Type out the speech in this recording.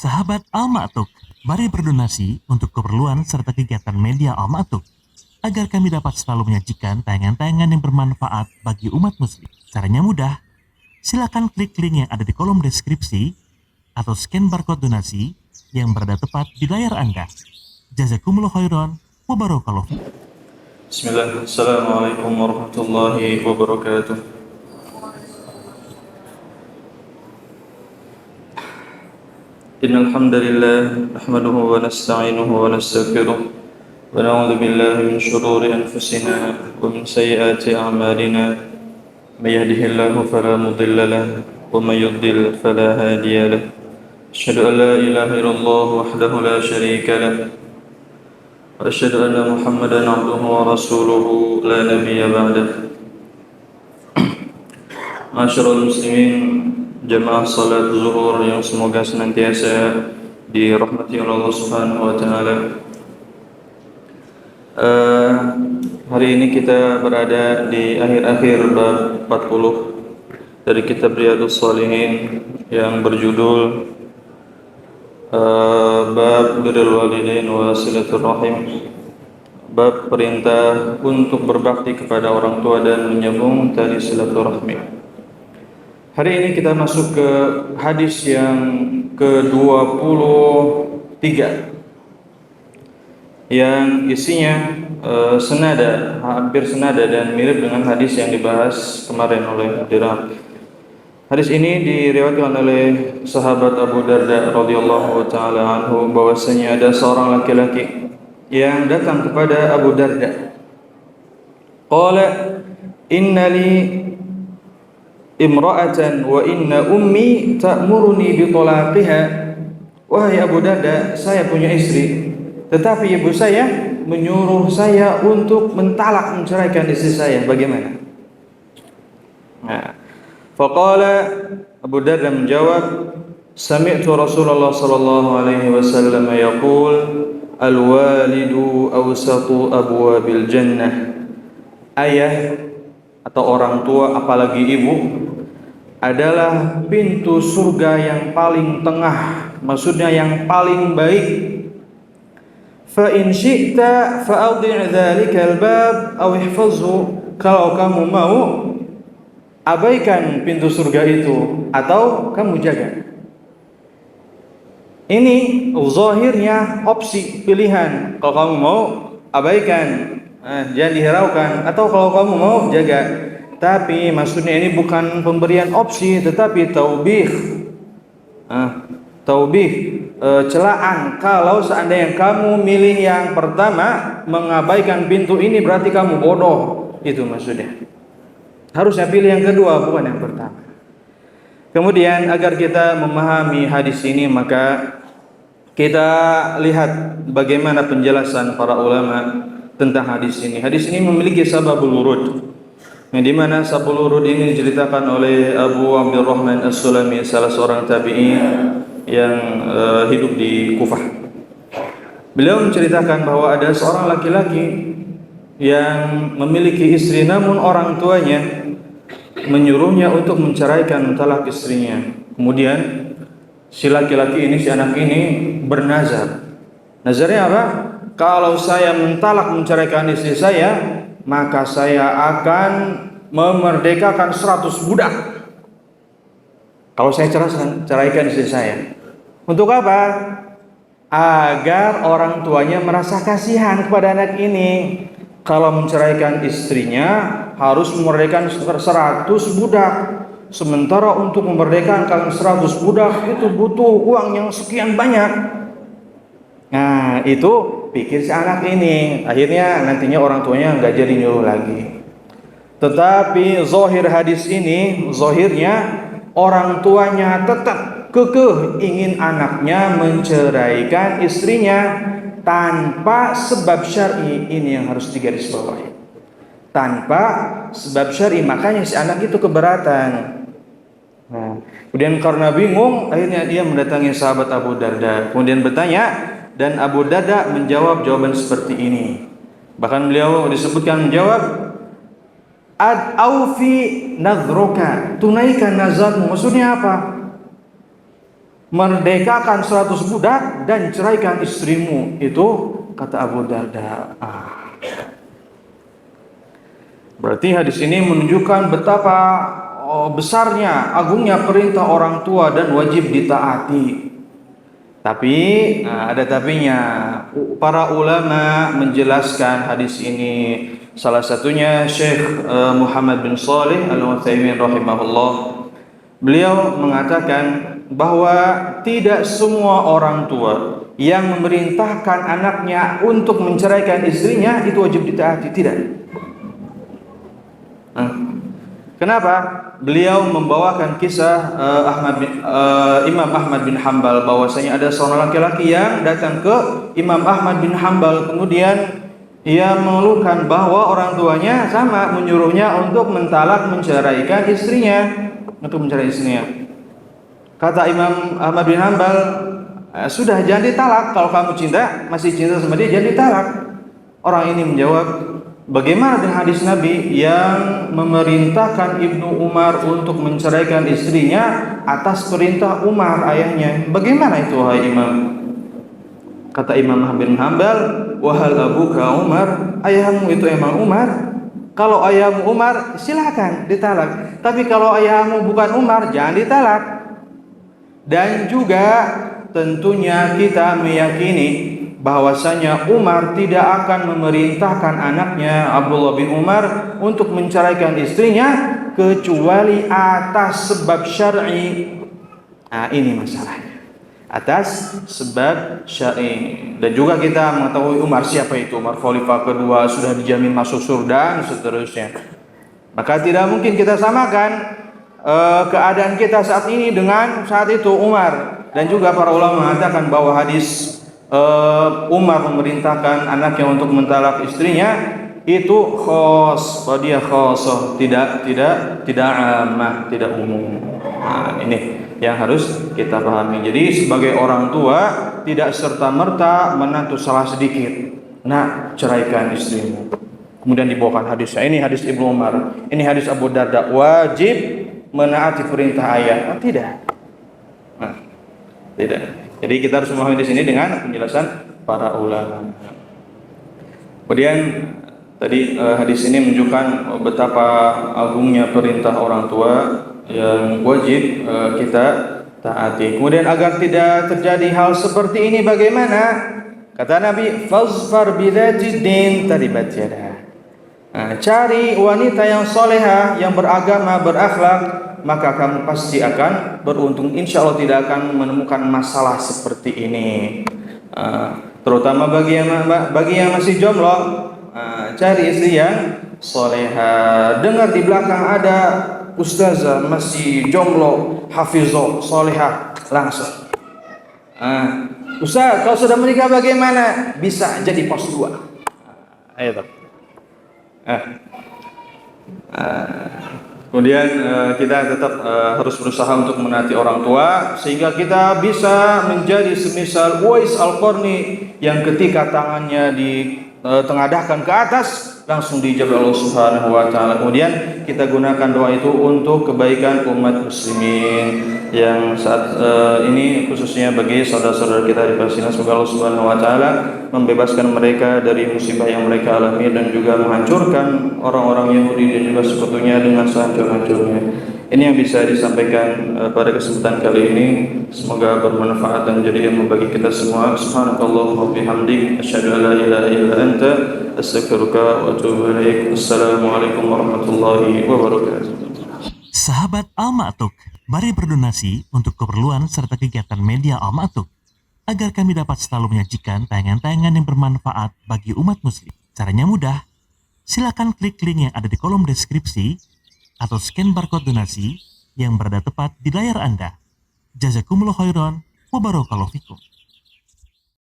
Sahabat Al-Ma'tuk, mari berdonasi untuk keperluan serta kegiatan media Al-Ma'tuk agar kami dapat selalu menyajikan tayangan-tayangan yang bermanfaat bagi umat muslim. Caranya mudah, silakan klik link yang ada di kolom deskripsi atau scan barcode donasi yang berada tepat di layar Anda. Jazakumullah khairan wa barakallahu fiik. Bismillah, Assalamualaikum warahmatullahi wabarakatuh. Innal hamdalillah nahmaduhu wa nasta'inuhu wa nastaghfiruh wa na'udzu billahi min shururi anfusina wa min sayyiati a'malina. May yahdihillahu fala mudilla lahu wa may yudlil fala hadiya lahu. Asyhadu an la ilaha illallah wahdahu la syarika lahu wa asyhadu anna Muhammadan 'abduhu wa rasuluhu la nabiyya ba'dah. Ma'asyiral muslimin, jamaah salat zuhur yang semoga senantiasa dirahmati oleh Allah Subhanahu wa taala. Hari ini kita berada di akhir-akhir bab 40 dari kitab Riyadhus Shalihin yang berjudul bab birrul walidain wa silatur rahim. Bab perintah untuk berbakti kepada orang tua dan menyambung tali silaturahmi. Hari ini kita masuk ke hadis yang ke-23 yang isinya hampir senada dan mirip dengan hadis yang dibahas kemarin oleh Dirham. Hadis ini diriwayatkan oleh sahabat Abu Darda radhiyallahu taala anhu bahwasanya ada seorang laki-laki yang datang kepada Abu Darda. Qala innali imra'atan wa inna ummi ta'muruni bi talaqiha. Wahai Abu Darda, saya punya istri, tetapi ibu saya menyuruh saya untuk menceraikan istri saya. Bagaimana? Nah, faqala Abu Darda menjawab, sami'tu Rasulullah sallallahu alaihi wasallam yaqul al-walidu awsatu abwabil jannah. Ayah atau orang tua, apalagi ibu, adalah pintu surga yang paling tengah, maksudnya yang paling baik. Fa in syi'ta fa'adhi' dzalikal bab aw ihfazhu. Kalau kamu mau, abaikan pintu surga itu atau kamu jaga. Ini zahirnya opsi pilihan. Kalau kamu mau, abaikan, jangan dihiraukan, atau kalau kamu mau, jaga. Tapi maksudnya ini bukan pemberian opsi, tetapi taubih, celaan. Kalau seandainya kamu milih yang pertama, mengabaikan pintu ini, berarti kamu bodoh. Itu maksudnya. Harusnya pilih yang kedua, bukan yang pertama. Kemudian agar kita memahami hadis ini, maka kita lihat bagaimana penjelasan para ulama tentang hadis ini. Hadis ini memiliki sababul wurud, yang dimana sababul wurud ini diceritakan oleh Abu Abdurrahman As-Sulami, salah seorang tabi'in yang hidup di Kufah. Beliau menceritakan bahwa ada seorang laki-laki yang memiliki istri, namun orang tuanya menyuruhnya untuk menceraikan talak istrinya. Kemudian si laki-laki ini, si anak ini bernazar. Nazarnya apa? Kalau saya menceraikan istri saya, maka saya akan memerdekakan 100 budak. Kalau saya ceraikan istri saya. Untuk apa? Agar orang tuanya merasa kasihan kepada anak ini. Kalau menceraikan istrinya harus memerdekakan 100 budak. Sementara untuk memerdekakan 100 budak itu butuh uang yang sekian banyak. Nah, itu pikir si anak ini. Akhirnya nantinya orang tuanya nggak jadi nyuruh lagi. Tetapi zahir hadis ini, zahirnya orang tuanya tetap kekeh ingin anaknya menceraikan istrinya tanpa sebab syar'i. Ini yang harus digarisbawahi. Tanpa sebab syar'i, makanya si anak itu keberatan. Nah, kemudian karena bingung, akhirnya dia mendatangi sahabat Abu Darda. Kemudian bertanya, dan Abu Darda menjawab jawaban seperti ini. Bahkan beliau disebutkan menjawab, aufi nadhruka, tunaikan nazarmu. Maksudnya apa? merdekakan 100 budak dan ceraikan istrimu. Itu kata Abu Darda. Berarti hadis ini menunjukkan betapa besarnya, agungnya perintah orang tua dan wajib ditaati. Tapi ada tapinya. Para ulama menjelaskan hadis ini. Salah satunya Syekh Muhammad bin Shalih Al-Utsaimin rahimahullah. Beliau mengatakan bahwa tidak semua orang tua yang memerintahkan anaknya untuk menceraikan istrinya itu wajib ditaati, tidak. Kenapa? Beliau membawakan kisah Imam Ahmad bin Hanbal, bahwasanya ada seorang laki-laki yang datang ke Imam Ahmad bin Hanbal, kemudian ia mengeluhkan bahwa orang tuanya sama menyuruhnya untuk menceraikan istrinya. Kata Imam Ahmad bin Hanbal, sudah, jangan ditalak. Kalau kamu masih cinta sama dia, jangan ditalak. Orang ini menjawab, bagaimana dengan hadis Nabi yang memerintahkan Ibnu Umar untuk menceraikan istrinya atas perintah Umar ayahnya? Bagaimana itu, wahai Imam? Kata Imam Ahmad bin Hanbal, wahal abuka Umar, ayahmu itu emang Umar? Kalau ayahmu Umar, silakan ditalak. Tapi kalau ayahmu bukan Umar, jangan ditalak. Dan juga tentunya kita meyakini bahwasanya Umar tidak akan memerintahkan anaknya Abdullah bin Umar untuk menceraikan istrinya kecuali atas sebab syar'i. Ini masalahnya, atas sebab syar'i. Dan juga kita mengetahui Umar siapa itu. Umar khalifah kedua, sudah dijamin masuk surga dan seterusnya. Maka tidak mungkin kita samakan keadaan kita saat ini dengan saat itu Umar. Dan juga para ulama mengatakan bahwa hadis Umar memerintahkan anaknya untuk mentalak istrinya itu khos, dia khosah, tidak ammah, tidak umum. Ini yang harus kita pahami. Jadi sebagai orang tua tidak serta-merta menantu salah sedikit, ceraikan istrimu. Kemudian dibawakan hadisnya. Ini hadis Ibnu Umar, ini hadis Abu Darda, wajib menaati perintah ayah. Tidak. Tidak. Jadi kita harus memahami di sini dengan penjelasan para ulama. Kemudian tadi hadis ini menunjukkan betapa agungnya perintah orang tua yang wajib kita taati. Kemudian agar tidak terjadi hal seperti ini bagaimana? Kata Nabi, fazfar bidzati din taribat yadah. Cari wanita yang solehah, yang beragama, berakhlak, maka kamu pasti akan beruntung. Insya Allah tidak akan menemukan masalah seperti ini. Terutama bagi yang masih jomblo, cari istri yang solehah. Dengar di belakang ada ustazah masih jomblo, hafizah, solehah, langsung. Ustaz, kalau sudah menikah bagaimana? Bisa jadi pos 2. Ayo. Kemudian kita tetap harus berusaha untuk menaati orang tua sehingga kita bisa menjadi semisal Uwais Al-Qarni yang ketika tangannya ditengadahkan ke atas langsung dijawab Allah Subhanahu wa taala. Kemudian kita gunakan doa itu untuk kebaikan umat muslimin yang saat ini khususnya bagi saudara-saudara kita di Palestina. Semoga Allah Subhanahu wa taala membebaskan mereka dari musibah yang mereka alami dan juga menghancurkan orang-orang Yahudi dan juga sekutunya dengan sehancur-hancurnya. Ini yang bisa disampaikan pada kesempatan kali ini. Semoga bermanfaat dan menjadi ilmu bagi kita semua. Subhanakallahumma wa bihamdik, asyhadu an la ilaha illa anta, astaghfiruka wa atubu ilaik. Assalamualaikum warahmatullahi wabarakatuh. Sahabat Al-Ma'tuk, mari berdonasi untuk keperluan serta kegiatan media Al-Ma'tuk agar kami dapat selalu menyajikan tayangan-tayangan yang bermanfaat bagi umat muslim. Caranya mudah. Silakan klik link yang ada di kolom deskripsi atau scan barcode donasi yang berada tepat di layar Anda. Jazakumullah khairan wa barakallahu fikum.